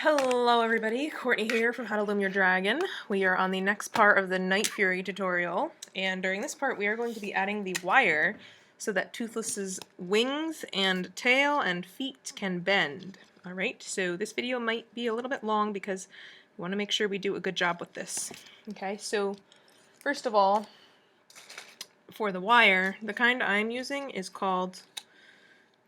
Hello everybody, Courtney here from How to Loom Your Dragon. We are on the next part of the Nightfury tutorial, and during this part we are going to be adding the wire so that Toothless's wings and tail and feet can bend. Alright, so this video might be a little bit long because we want to make sure we do a good job with this. Okay, so first of all, for the wire, the kind I'm using is called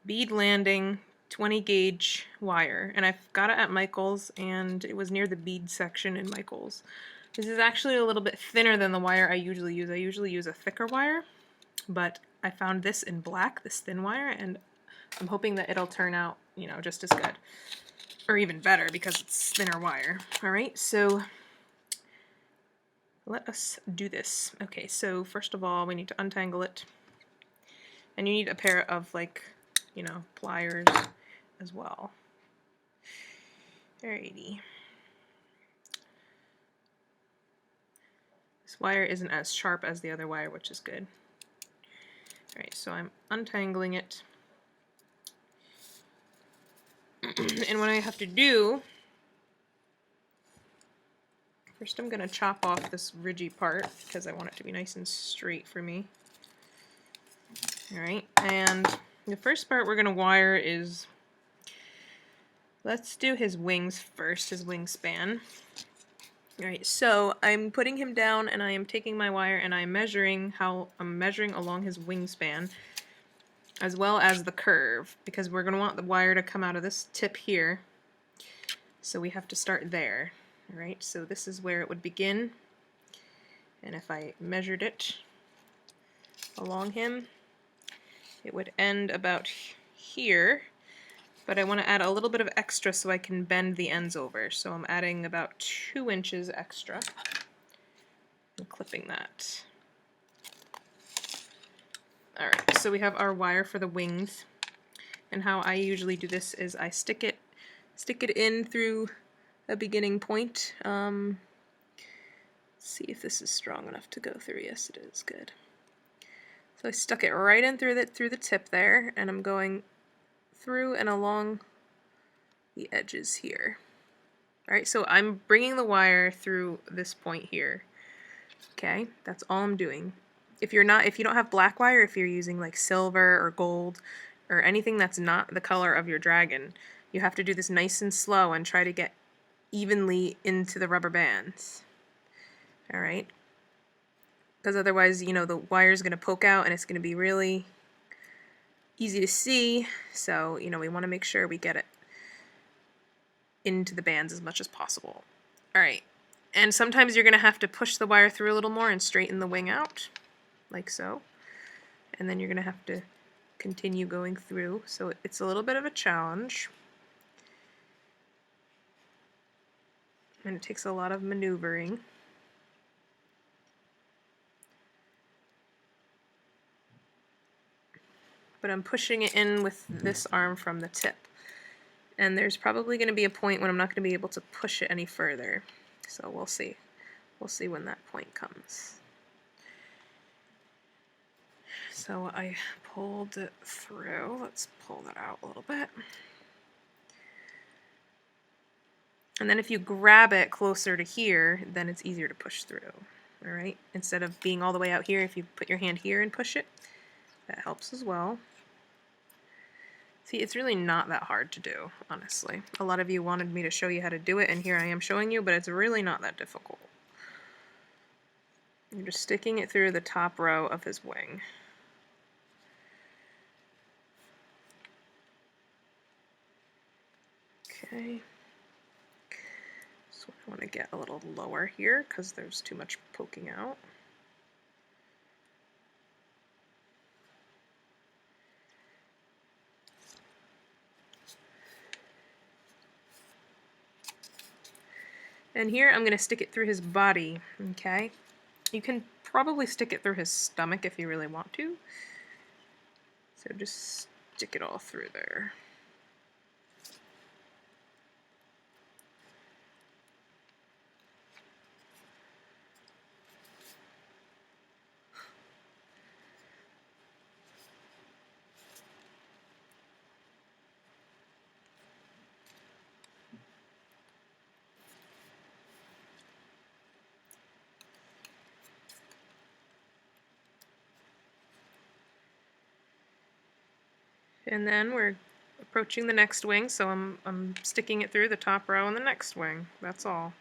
bead landing 20 gauge wire, and I've got it at Michael's, and it was near the bead section in Michael's. This is actually a little bit thinner than the wire I usually use. I usually use a thicker wire, but I found this in black, this thin wire, and I'm hoping that it'll turn out, you know, just as good. Or even better because it's thinner wire. Alright, so let us do this. Okay, so first of all we need to untangle it. And you need a pair of, like, you know, pliers as well. Alrighty. This wire isn't as sharp as the other wire, which is good. Alright, so I'm untangling it. And what I have to do, first I'm going to chop off this ridgy part because I want it to be nice and straight for me. Alright, and the first part we're going to wire is, let's do his wings first, his wingspan. Alright, so I'm putting him down and I am taking my wire and I'm measuring along his wingspan as well as the curve, because we're going to want the wire to come out of this tip here. So we have to start there. Alright, so this is where it would begin. And if I measured it along him, it would end about here. But I want to add a little bit of extra so I can bend the ends over. So I'm adding about 2 inches extra and clipping that. Alright, so we have our wire for the wings. And how I usually do this is I stick it in through a beginning point. Let's see if this is strong enough to go through. Yes, it is. Good. So I stuck it right in through the tip there, and I'm going through and along the edges here. Alright, so I'm bringing the wire through this point here. Okay, that's all I'm doing. If you don't have black wire, if you're using like silver or gold or anything that's not the color of your dragon, you have to do this nice and slow and try to get evenly into the rubber bands. Alright? Because otherwise, you know, the wire's going to poke out and it's going to be really easy to see, so, you know, we want to make sure we get it into the bands as much as possible. Alright, and sometimes you're going to have to push the wire through a little more and straighten the wing out, like so. And then you're going to have to continue going through, so it's a little bit of a challenge. And it takes a lot of maneuvering. But I'm pushing it in with this arm from the tip. And there's probably going to be a point when I'm not going to be able to push it any further. So we'll see. We'll see when that point comes. So I pulled it through. Let's pull that out a little bit. And then if you grab it closer to here, then it's easier to push through. Alright? Instead of being all the way out here, if you put your hand here and push it, that helps as well. See, it's really not that hard to do, honestly. A lot of you wanted me to show you how to do it, and here I am showing you, but it's really not that difficult. You're just sticking it through the top row of his wing. Okay. So I want to get a little lower here because there's too much poking out. And here I'm going to stick it through his body, okay? You can probably stick it through his stomach if you really want to. So just stick it all through there. And then we're approaching the next wing, so I'm sticking it through the top row and the next wing. That's all.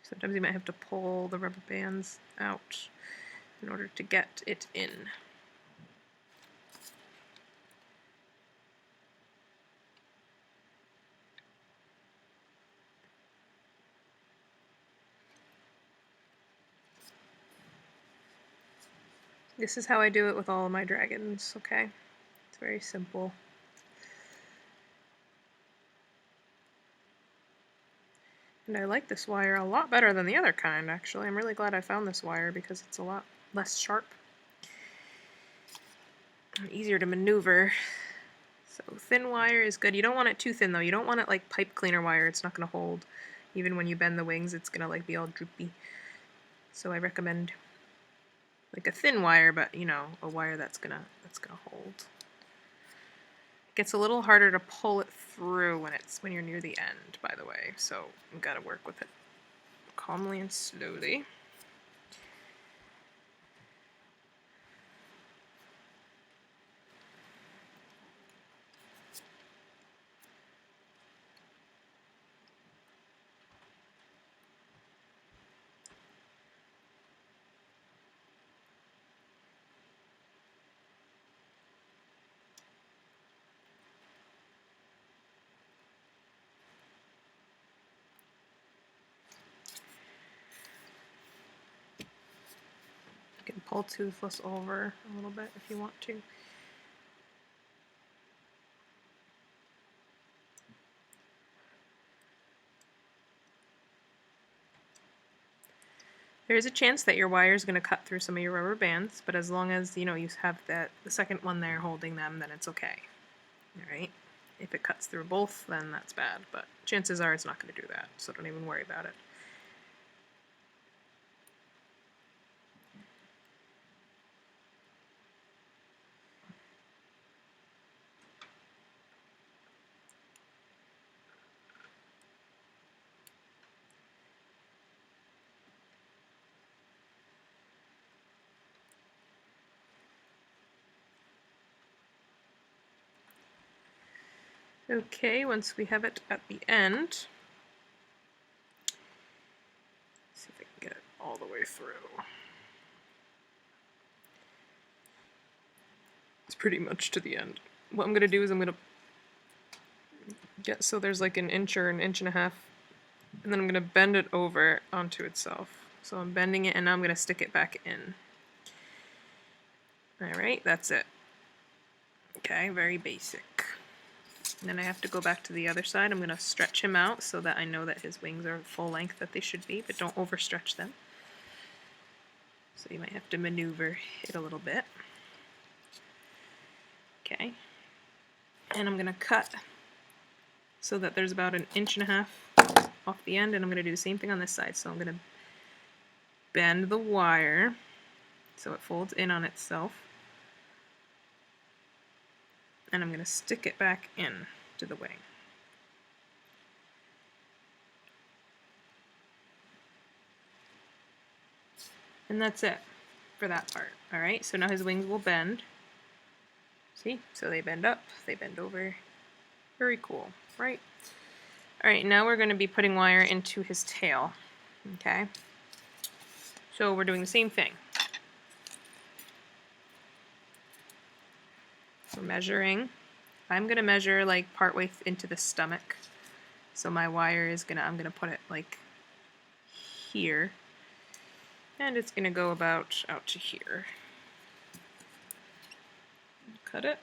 Sometimes you might have to pull the rubber bands out in order to get it in. This is how I do it with all of my dragons, okay? It's very simple. And I like this wire a lot better than the other kind, actually. I'm really glad I found this wire because it's a lot less sharp and easier to maneuver. So thin wire is good. You don't want it too thin, though. You don't want it like pipe cleaner wire. It's not going to hold. Even when you bend the wings, it's going to like be all droopy. So I recommend like a thin wire, but you know, a wire that's gonna hold. It gets a little harder to pull it through when you're near the end, by the way. So you've got to work with it calmly and slowly. You can pull Toothless over a little bit if you want to. There is a chance that your wire is going to cut through some of your rubber bands, but as long as you have the second one there holding them, then it's okay. Alright? If it cuts through both, then that's bad, but chances are it's not going to do that, so don't even worry about it. Okay, once we have it at the end, see if I can get it all the way through. It's pretty much to the end. What I'm going to do is I'm going to get so there's like an inch or an inch and a half, and then I'm going to bend it over onto itself. So I'm bending it and now I'm going to stick it back in. Alright, that's it. Okay, very basic. And then I have to go back to the other side. I'm going to stretch him out so that I know that his wings are full length that they should be, but don't overstretch them. So you might have to maneuver it a little bit. Okay. And I'm going to cut so that there's about an inch and a half off the end, and I'm going to do the same thing on this side. So I'm going to bend the wire so it folds in on itself. And I'm going to stick it back in to the wing. And that's it for that part. Alright, so now his wings will bend. See? So they bend up, they bend over. Very cool, right? Alright, now we're going to be putting wire into his tail. Okay? So we're doing the same thing. We're measuring. I'm going to measure like partway into the stomach. So my wire is I'm going to put it like here. And it's going to go about out to here. Cut it.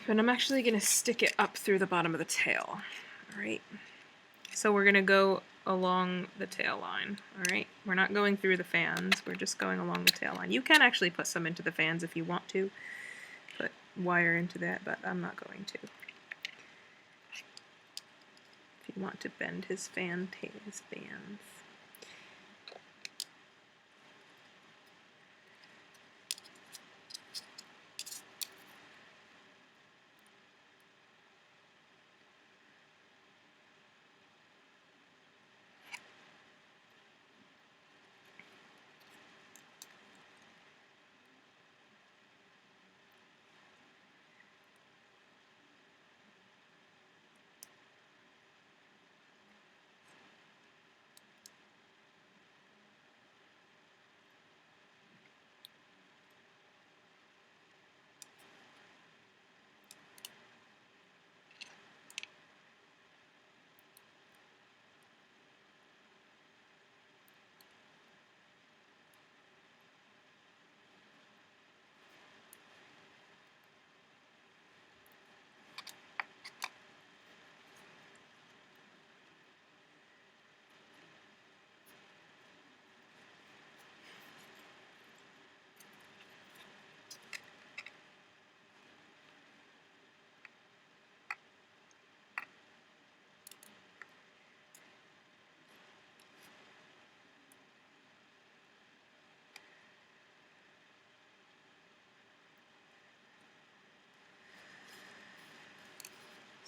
And I'm actually going to stick it up through the bottom of the tail. Alright. So we're going to go along the tail line. Alright. We're not going through the fans. We're just going along the tail line. You can actually put some into the fans if you want to. Put wire into that, but I'm not going to. If you want to bend his fans.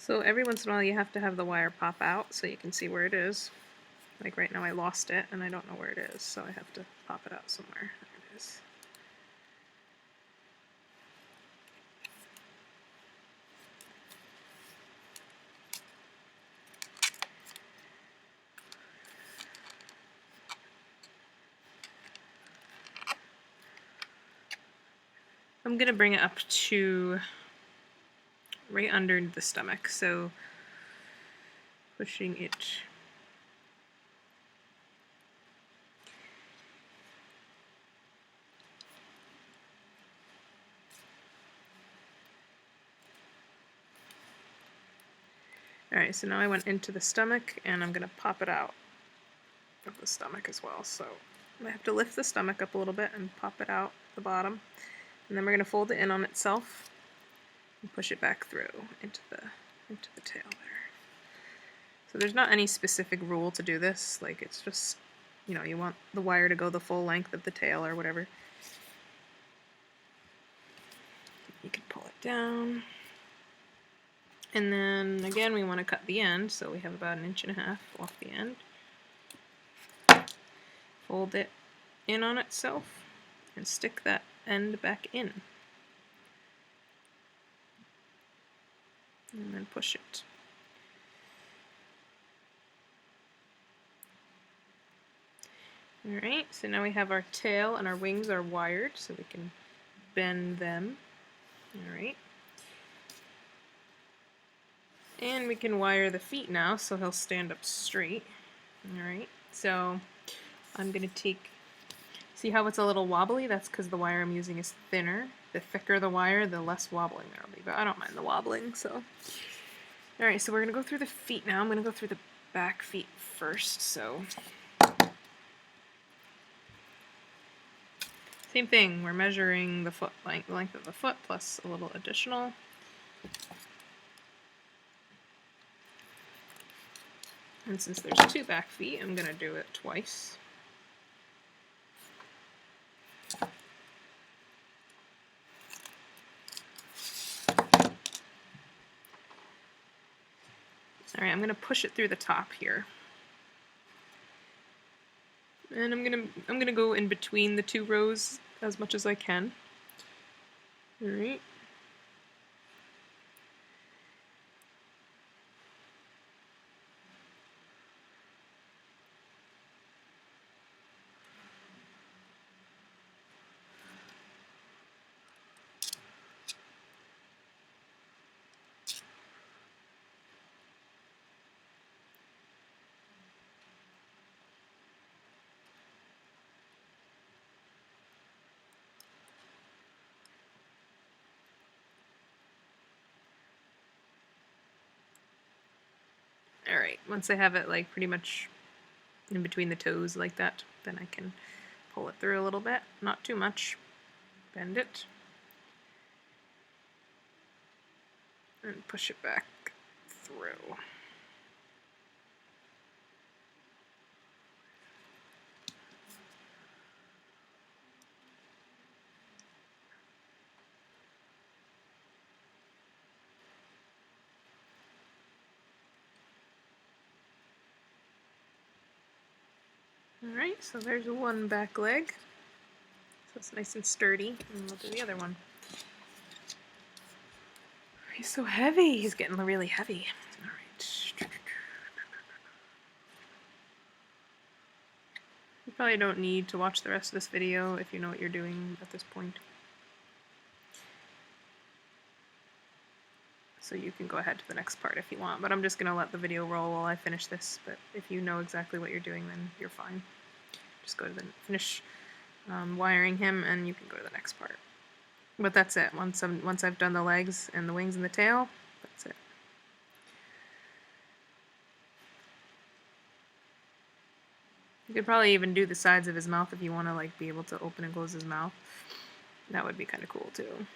So every once in a while you have to have the wire pop out so you can see where it is. Like right now I lost it and I don't know where it is, so I have to pop it out somewhere. There it is. I'm gonna bring it up to right under the stomach, so pushing it Alright, so now I went into the stomach and I'm going to pop it out of the stomach as well. So I have to lift the stomach up a little bit and pop it out the bottom. And then we're going to fold it in on itself and push it back through into the tail there. So there's not any specific rule to do this, like it's just, you know, you want the wire to go the full length of the tail or whatever. You can pull it down. And then again we want to cut the end, so we have about 1.5 inches off the end. Fold it in on itself and stick that end back in. And then push it. Alright, so now we have our tail and our wings are wired, so we can bend them. Alright. And we can wire the feet now, so he'll stand up straight. Alright, so I'm going to take, see how it's a little wobbly? That's because the wire I'm using is thinner. The thicker the wire, the less wobbling there will be, but I don't mind the wobbling, so. Alright, so we're going to go through the feet now. I'm going to go through the back feet first, so. Same thing, we're measuring the foot length of the foot plus a little additional. And since there's 2 back feet, I'm going to do it twice. Alright, I'm going to push it through the top here. And I'm gonna go in between the 2 rows as much as I can. Alright. Alright, once I have it like pretty much in between the toes like that, then I can pull it through a little bit, not too much. Bend it. And push it back through. Alright, so there's 1 back leg. So it's nice and sturdy, and we'll do the other one. He's so heavy. He's getting really heavy. Alright. You probably don't need to watch the rest of this video if you know what you're doing at this point. So you can go ahead to the next part if you want, but I'm just going to let the video roll while I finish this, but if you know exactly what you're doing, then you're fine. Just go to the finish wiring him, and you can go to the next part. But that's it. Once I've done the legs and the wings and the tail, that's it. You could probably even do the sides of his mouth if you want to like be able to open and close his mouth. That would be kind of cool too.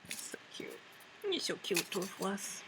So cute. You're so cute, Toothless.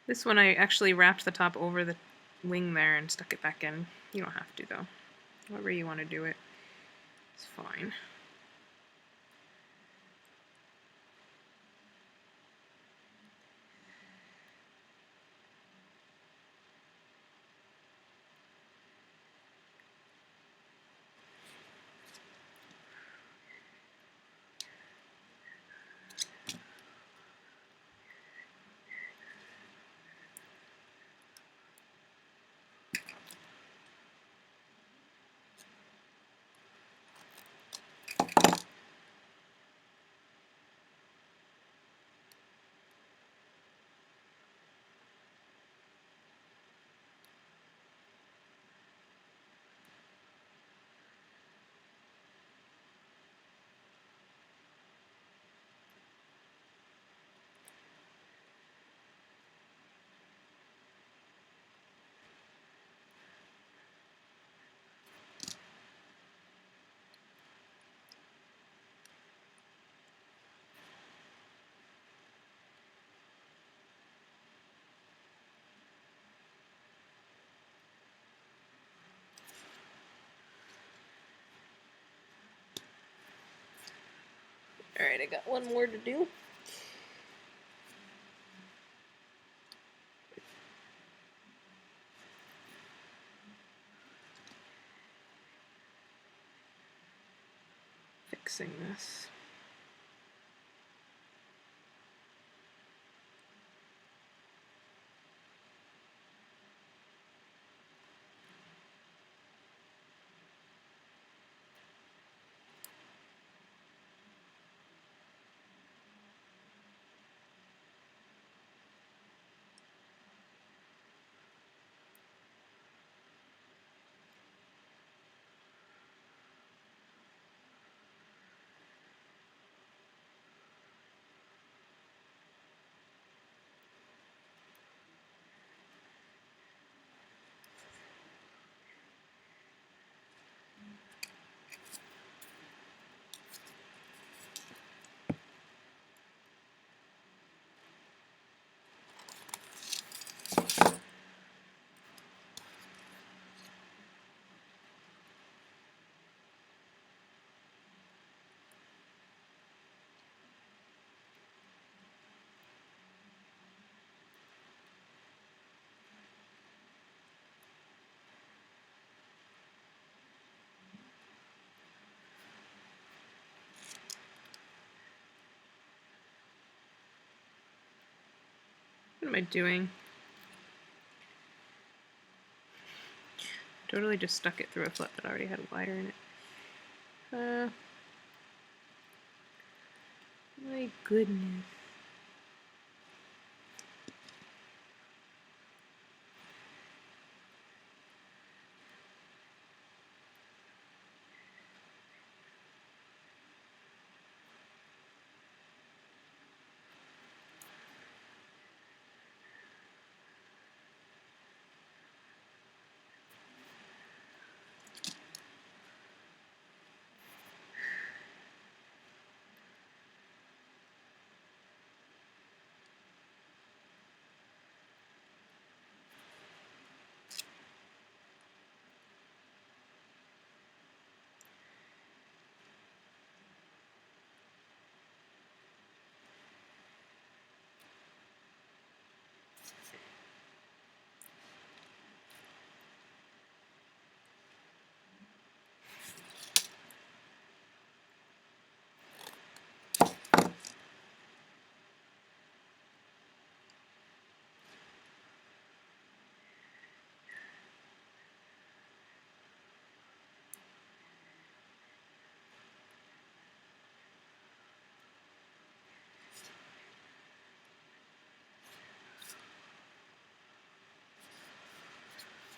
This one I actually wrapped the top over the wing there and stuck it back in. You don't have to though. However you want to do it, it's fine. Alright, I got one more to do. Fixing this. What am I doing? Totally just stuck it through a flip that already had a wire in it. My goodness.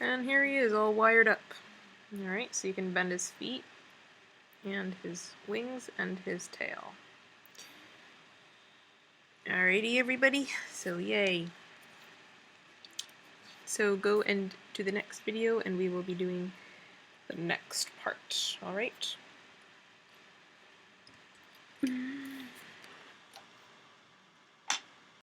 And here he is, all wired up. Alright, so you can bend his feet, and his wings, and his tail. Alrighty, everybody, so yay. So go and to the next video, and we will be doing the next part. Alright?